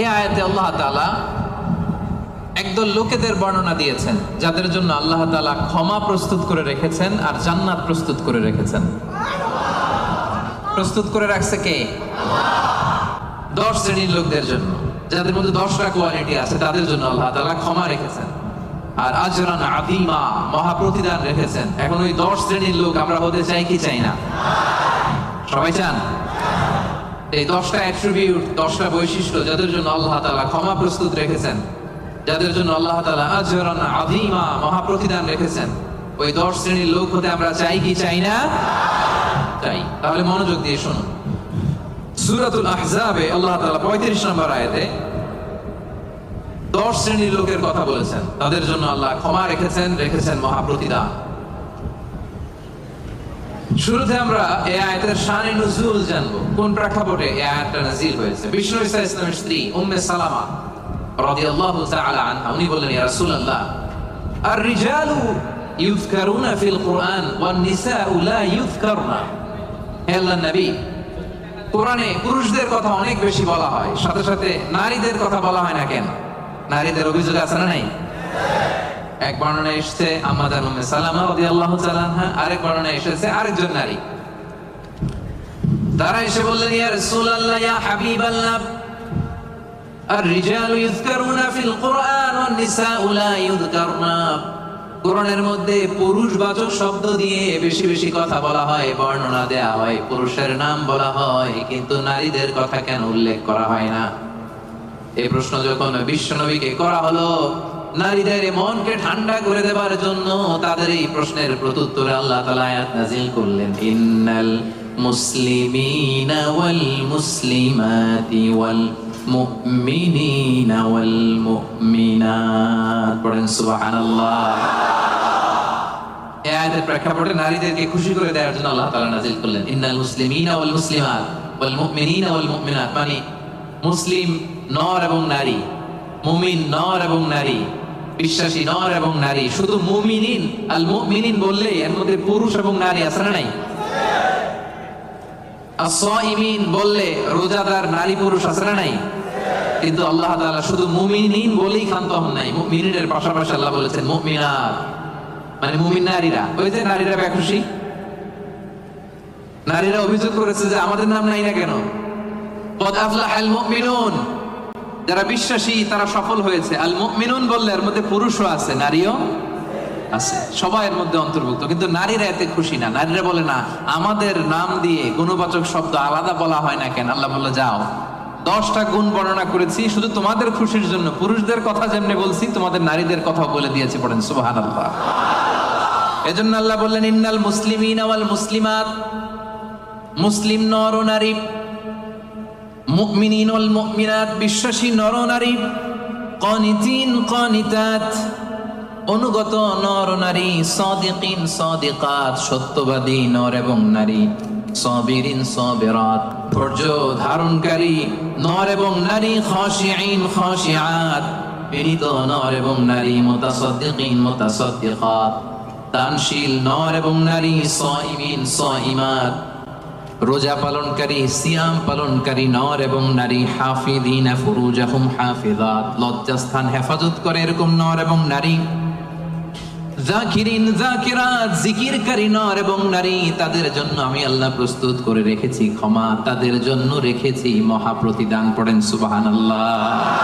এই আয়াতে আল্লাহ তাআলা একদল লোকেদের বর্ণনা দিয়েছেন যাদের জন্য আল্লাহ তাআলা ক্ষমা প্রস্তুত করে রেখেছেন আর জান্নাত প্রস্তুত করে রেখেছেন। প্রস্তুত করে রাখছে কে? 10 শ্রেণীর লোকদের জন্য, যাদের মধ্যে 10টা কোয়ালিটি আছে, তাদের জন্য আল্লাহ তাআলা ক্ষমা রেখেছেন আর আজরান আযীমা, মহা প্রতিদান রেখেছেন। এখন ওই 10 শ্রেণীর লোক আমরা হতে চাই কি চাই না? সবাই চান? এই 10টা অ্যাট্রিবিউট, 10টা বৈশিষ্ট্য যাদের জন্য আল্লাহ তাআলা ক্ষমা প্রস্তুত রেখেছেন, যাদের জন্য আল্লাহ তাআলা আজরান আযীমা, মহা প্রতিদান রেখেছেন, ওই 10 শ্রেণীর লোক হতে আমরা চাই কি চাই না? চাই। তাহলে মনোযোগ দিয়ে শুনুন। সূরাতুল আহজাবে আল্লাহ তাআলা 35 নম্বর আয়াতে 10 শ্রেণীর লোকের কথা বলেছেন, তাদের জন্য আল্লাহ ক্ষমা রেখেছেন মহা প্রতিদান। শুরুতে আমরা এই আয়াতের শানে নুজুল জানবো, কোন প্রেক্ষাপটে এই আয়াতটা নাযিল হয়েছে। বিষ্ণু ঈসা ইসলামের স্ত্রী উম্মে সালামা রাদিয়াল্লাহু তাআলা আনহা, উনি বললেন, ইয়া রাসূলুল্লাহ, আর-রিজালু ইউযকারুনা ফিল কুরআন ওয়ান নিসাউ লা ইউযকারনা। হে আল্লাহর নবী, কোরআনে পুরুষদের কথা অনেক বেশি বলা হয়, সাথে সাথে নারীদের কথা বলা হয় না কেন? নারীদের অভিযোগ আছে না নাই? এক বর্ণনায় এসেছে আম্মাজান উম্মে সালামা রাদিয়াল্লাহু তাআলা আনহা, আরেক বর্ণনায় এসেছে আরেকজন নারী। তারা এসে বললেন, ইয়া রাসূলুল্লাহ, ইয়া হাবিবাল্লাহ, আর-রিজালু ইউযকারুনা ফিল কুরআন ওয়ান নিসাউ লা ইউযকারনা। কোরআনের মধ্যে পুরুষবাচক শব্দ দিয়ে বেশি বেশি কথা বলা হয়, বর্ণনা দেয়া হয়, পুরুষের নাম বলা হয়, কিন্তু নারীদের কথা কেন উল্লেখ করা হয় না? এই প্রশ্ন যখন বিশ্বনবীকে করা হলো, নারীদের মনকে ঠান্ডা করে দেবার জন্য তাদের এই প্রশ্নের প্রত্যুত্তরে আল্লাহ তাআলা আয়াত নাযিল করলেন, ইন্নাল মুসলিমিনা ওয়াল মুসলিমাতি ওয়াল মুমিনিনা ওয়াল মুমিনাত। পড়েন সুবহানাল্লাহ। এই আয়াতের প্রেক্ষাপটে নারীদেরকে খুশি করে দেওয়ার জন্য আল্লাহ তাআলা নাযিল করলেন, ইন্নাল মুসলিমিনা ওয়াল মুসলিমাত ওয়াল মুমিনিনা ওয়াল মুমিনাত। মানে মুসলিম নর এবং নারী, মুমিন নর এবং নারী, বিশ্বাসী নর এবং নারী। শুধু মুমিনিন, আল মুমিনিন বললে এর মধ্যে পুরুষ এবং নারী আছে না নাই? as-সাইমিন বললে রোজাদার নারী পুরুষ আছে না নাই? কিন্তু আল্লাহ তাআলা শুধু মুমিনিন বলেই ক্ষান্ত হন নাই, মুমিনের পাশাপাশি আল্লাহ বলেছেন মুমিনাত, মানে মুমিন নারীরা। ওই যে নারীরা বেখুশি, নারীরা অভিযোগ করেছে যে আমাদের নাম নাই না কেন? কদ আফলাহাল মুমিনুন, যারা বিশ্বাসী তারা সফল হয়েছে। আল মুমিনুন বললে এর মধ্যে পুরুষও আছে, নারীও আছে, সবাই এর মধ্যে অন্তর্ভুক্ত। কিন্তু নারীরা এতে খুশি না। নারীরা বলে, না, আমাদের নাম দিয়ে গুণবাচক শব্দ আলাদা বলা হয় না কেন? আল্লাহ বলল, যাও, 10টা গুণ বর্ণনা করেছি শুধু তোমাদের খুশির জন্য। পুরুষদের কথা যেমনি বলছি, তোমাদের নারীদের কথা বলে দিয়েছি। পড়েন সুবহানাল্লাহ। এজন্য আল্লাহ বললেন, ইন্নাল মুসলিমিনা ওয়াল মুসলিমাত, মুসলিম নর ও নারী, মুমিনিন ওয়াল মুমিনাত, বিশ্বাসী নর ও নারী, কানিতিন কানিতাত, অনুগত নর ও নারী, সাদিকিন সাদিকাত, সত্যবাদী নর এবং নারী, সাবিরিন সাবিরাত, ধৈর্য ধারণকারী নর এবং নারী, খাশিঈন খাশিআত, বিনীত নর এবং নারী, মুতাসাদ্দিকিন মুতাসাদ্দিকাত, দানশীল নর এবং নারী, সাইমিন সাইমাত, রোজা পালনকারী সিয়াম পালনকারী নর এবং নারী, হাফিদিনা ফুরুজাহুম হাফিজাত, লজ্জাস্থান হেফাজত করে এরকম নর এবং নারী, যাকিরিন যাকিরাত, জিকিরকারী নর এবং নারী, তাদের জন্য আমি আল্লাহ প্রস্তুত করে রেখেছি ক্ষমা, তাদের জন্য রেখেছি মহা প্রতিদান। পড়েন সুবহানাল্লাহ।